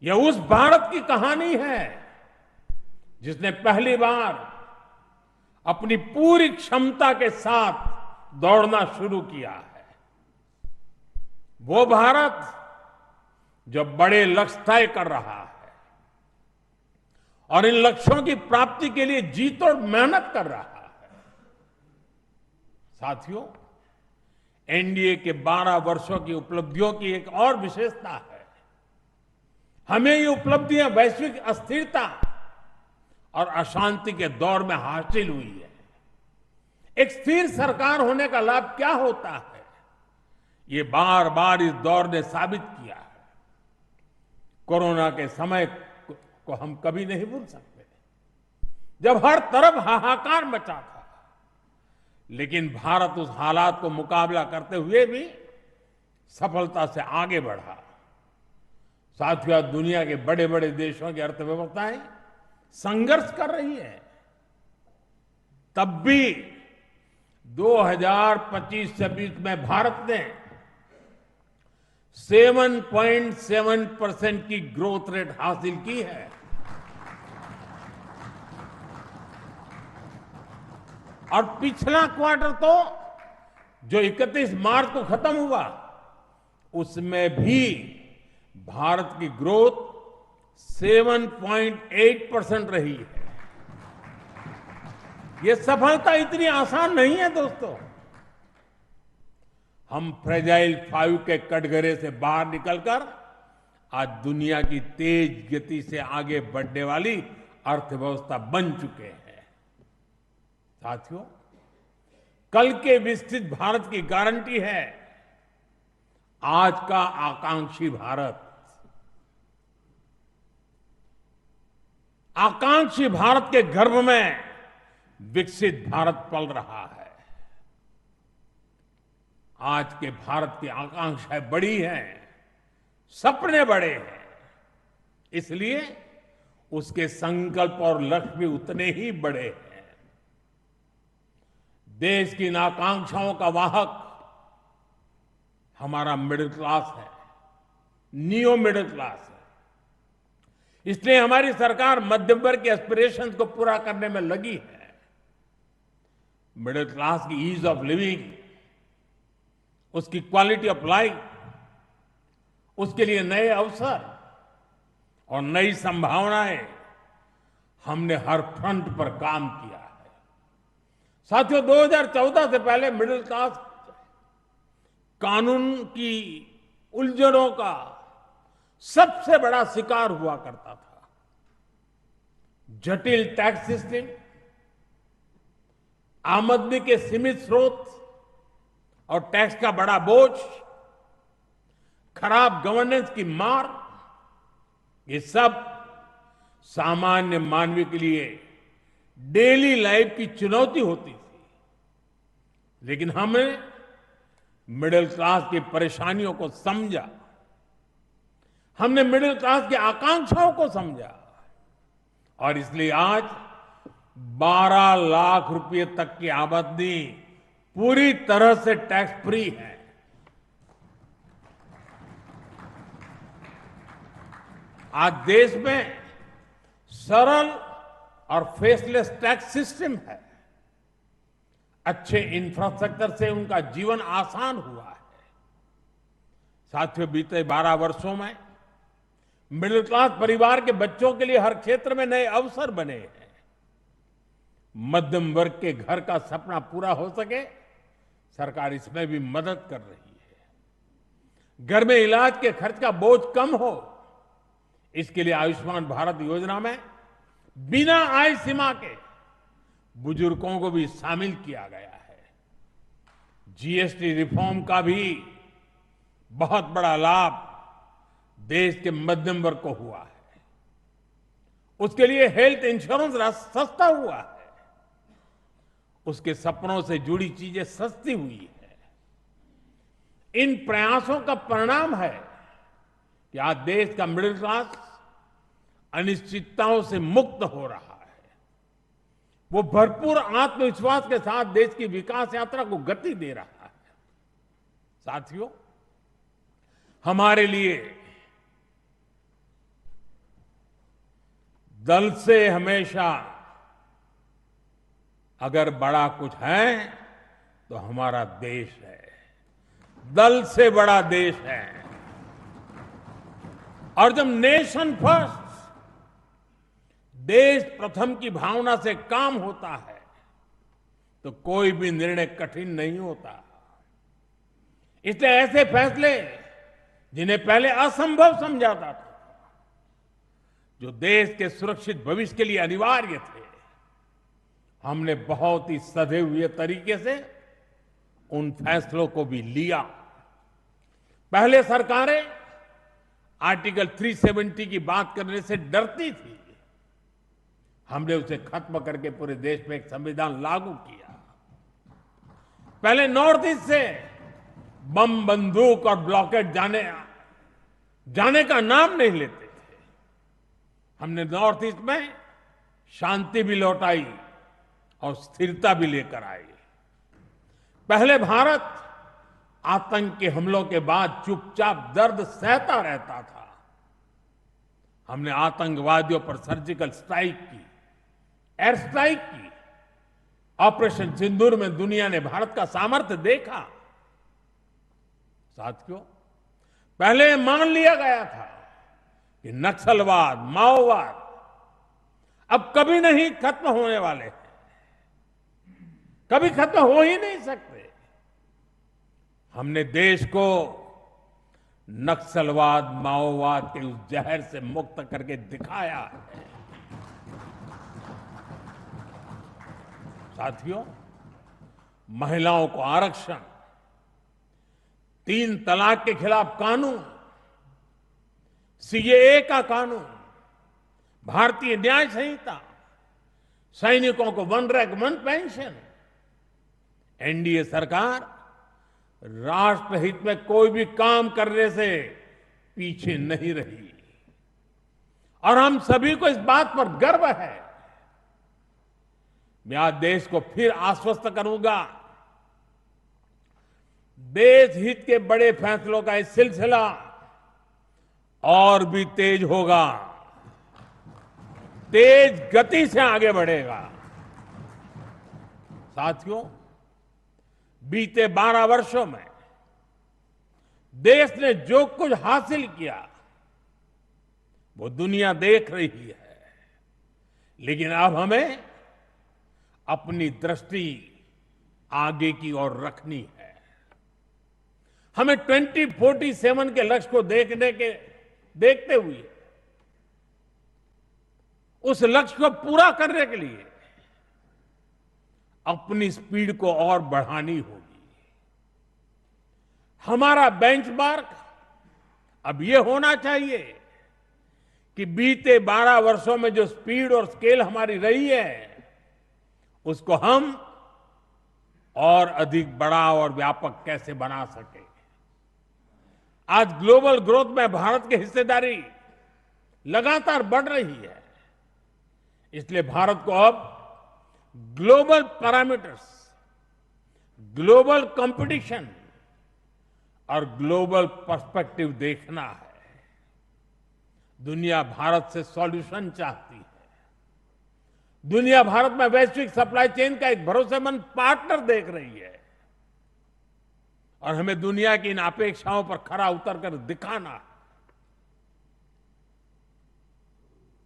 यह उस भारत की कहानी है जिसने पहली बार अपनी पूरी क्षमता के साथ दौड़ना शुरू किया है। वो भारत जो बड़े लक्ष्य तय कर रहा है और इन लक्ष्यों की प्राप्ति के लिए जी तोड़ मेहनत कर रहा है। साथियों, एनडीए के 12 वर्षों की उपलब्धियों की एक और विशेषता है। हमें ये उपलब्धियां वैश्विक अस्थिरता और अशांति के दौर में हासिल हुई है। एक स्थिर सरकार होने का लाभ क्या होता है, ये बार बार इस दौर ने साबित किया है। कोरोना के समय को हम कभी नहीं भूल सकते, जब हर तरफ हाहाकार मचा था, लेकिन भारत उस हालात को मुकाबला करते हुए भी सफलता से आगे बढ़ा। साथियों, आज दुनिया के बड़े बड़े देशों की अर्थव्यवस्थाएं संघर्ष कर रही है, तब भी 2025-26 में भारत ने 7.7% की ग्रोथ रेट हासिल की है। और पिछला क्वार्टर तो जो 31 मार्च को खत्म हुआ, उसमें भी भारत की ग्रोथ 7.8% रही है। ये सफलता इतनी आसान नहीं है दोस्तों। हम फ्रेजाइल 5 के कटघरे से बाहर निकलकर आज दुनिया की तेज गति से आगे बढ़ने वाली अर्थव्यवस्था बन चुके हैं। साथियों, कल के विकसित भारत की गारंटी है आज का आकांक्षी भारत। आकांक्षी भारत के गर्भ में विकसित भारत पल रहा है। आज के भारत की आकांक्षाएं बड़ी हैं, सपने बड़े हैं, इसलिए उसके संकल्प और लक्ष्य भी उतने ही बड़े हैं। देश की इन आकांक्षाओं का वाहक हमारा मिडिल क्लास है, नियो मिडिल क्लास है। इसलिए हमारी सरकार मध्यम वर्ग के एस्पिरेशंस को पूरा करने में लगी है। मिडिल क्लास की ईज ऑफ लिविंग, उसकी क्वालिटी ऑफ लाइफ, उसके लिए नए अवसर और नई संभावनाएं हमने हर फ्रंट पर काम किया है। साथियों, 2014 से पहले मिडिल क्लास कानून की उलझनों का सबसे बड़ा शिकार हुआ करता था। जटिल टैक्स सिस्टम, आमदनी के सीमित स्रोत और टैक्स का बड़ा बोझ, खराब गवर्नेंस की मार, ये सब सामान्य मानवीय के लिए डेली लाइफ की चुनौती होती थी। लेकिन हमने मिडिल क्लास की परेशानियों को समझा, हमने मिडिल क्लास की आकांक्षाओं को समझा और इसलिए आज 12 लाख रुपए तक की आमदनी पूरी तरह से टैक्स फ्री है। आज देश में सरल और फेसलेस टैक्स सिस्टम है। अच्छे इंफ्रास्ट्रक्चर से उनका जीवन आसान हुआ है। साथियों, बीते 12 वर्षों में मिडिल क्लास परिवार के बच्चों के लिए हर क्षेत्र में नए अवसर बने हैं। मध्यम वर्ग के घर का सपना पूरा हो सके, सरकार इसमें भी मदद कर रही है। घर में इलाज के खर्च का बोझ कम हो, इसके लिए आयुष्मान भारत योजना में बिना आय सीमा के बुजुर्गों को भी शामिल किया गया है। जीएसटी रिफॉर्म का भी बहुत बड़ा लाभ देश के मध्यम वर्ग को हुआ है। उसके लिए हेल्थ इंश्योरेंस सस्ता हुआ है। उसके सपनों से जुड़ी चीजें सस्ती हुई है। इन प्रयासों का परिणाम है कि आज देश का मिडिल क्लास अनिश्चितताओं से मुक्त हो रहा है। वो भरपूर आत्मविश्वास के साथ देश की विकास यात्रा को गति दे रहा है। साथियों, हमारे लिए दल से हमेशा अगर बड़ा कुछ है तो हमारा देश है। दल से बड़ा देश है। और जब नेशन फर्स्ट, देश प्रथम की भावना से काम होता है तो कोई भी निर्णय कठिन नहीं होता। इसलिए ऐसे फैसले जिन्हें पहले असंभव समझा जाता था, जो देश के सुरक्षित भविष्य के लिए अनिवार्य थे, हमने बहुत ही सधे हुए तरीके से उन फैसलों को भी लिया। पहले सरकारें आर्टिकल 370 की बात करने से डरती थी। हमने उसे खत्म करके पूरे देश में एक संविधान लागू किया। पहले नॉर्थ ईस्ट से बम, बंदूक और ब्लॉकेट जाने का नाम नहीं लेते थे। हमने नॉर्थ ईस्ट में शांति भी लौटाई और स्थिरता भी लेकर आई। पहले भारत आतंक के हमलों के बाद चुपचाप दर्द सहता रहता था। हमने आतंकवादियों पर सर्जिकल स्ट्राइक की, एयर स्ट्राइक की। ऑपरेशन सिंदूर में दुनिया ने भारत का सामर्थ्य देखा। साथियों, पहले मान लिया गया था कि नक्सलवाद, माओवाद अब कभी नहीं खत्म होने वाले हैं, कभी खत्म हो ही नहीं सकते। हमने देश को नक्सलवाद, माओवाद के उस जहर से मुक्त करके दिखाया है। साथियों, महिलाओं को आरक्षण, 3 तलाक के खिलाफ कानून, सीएए का कानून, भारतीय न्याय संहिता, सैनिकों को 1 रैंक 1 पेंशन। एनडीए सरकार राष्ट्रहित में कोई भी काम करने से पीछे नहीं रही और हम सभी को इस बात पर गर्व है। मैं आज देश को फिर आश्वस्त करूंगा, देश हित के बड़े फैसलों का ये सिलसिला और भी तेज होगा, तेज गति से आगे बढ़ेगा। साथियों, बीते 12 वर्षों में देश ने जो कुछ हासिल किया वो दुनिया देख रही है, लेकिन अब हमें अपनी दृष्टि आगे की ओर रखनी है। हमें 2047 के लक्ष्य को देखते हुए उस लक्ष्य को पूरा करने के लिए अपनी स्पीड को और बढ़ानी होगी। हमारा बेंचमार्क अब यह होना चाहिए कि बीते 12 वर्षों में जो स्पीड और स्केल हमारी रही है, उसको हम और अधिक बड़ा और व्यापक कैसे बना सके। आज ग्लोबल ग्रोथ में भारत की हिस्सेदारी लगातार बढ़ रही है। इसलिए भारत को अब ग्लोबल पैरामीटर्स, ग्लोबल कंपटीशन और ग्लोबल पर्सपेक्टिव देखना है। दुनिया भारत से सॉल्यूशन चाहती है। दुनिया भारत में वैश्विक सप्लाई चेन का एक भरोसेमंद पार्टनर देख रही है और हमें दुनिया की इन अपेक्षाओं पर खरा उतरकर दिखाना है।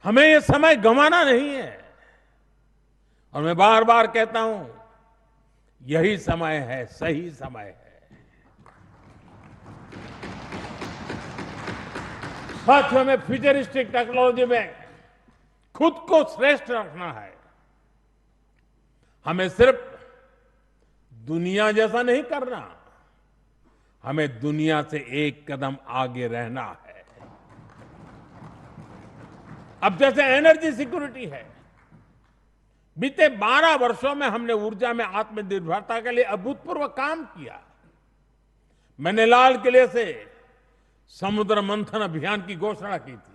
हमें यह समय गंवाना नहीं है और मैं बार बार कहता हूं, यही समय है, सही समय है। साथियों, में फ्यूचरिस्टिक टेक्नोलॉजी में खुद को श्रेष्ठ रखना है। हमें सिर्फ दुनिया जैसा नहीं करना, हमें दुनिया से एक कदम आगे रहना है। अब जैसे एनर्जी सिक्योरिटी है, बीते 12 वर्षों में हमने ऊर्जा में आत्मनिर्भरता के लिए अभूतपूर्व काम किया। मैंने लाल किले से समुद्र मंथन अभियान की घोषणा की थी।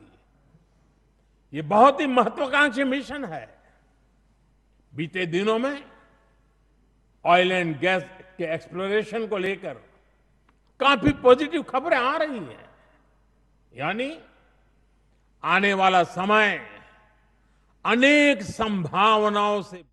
ये बहुत ही महत्वाकांक्षी मिशन है। बीते दिनों में ऑयल एंड गैस के एक्सप्लोरेशन को लेकर काफी पॉजिटिव खबरें आ रही हैं। यानी आने वाला समय अनेक संभावनाओं से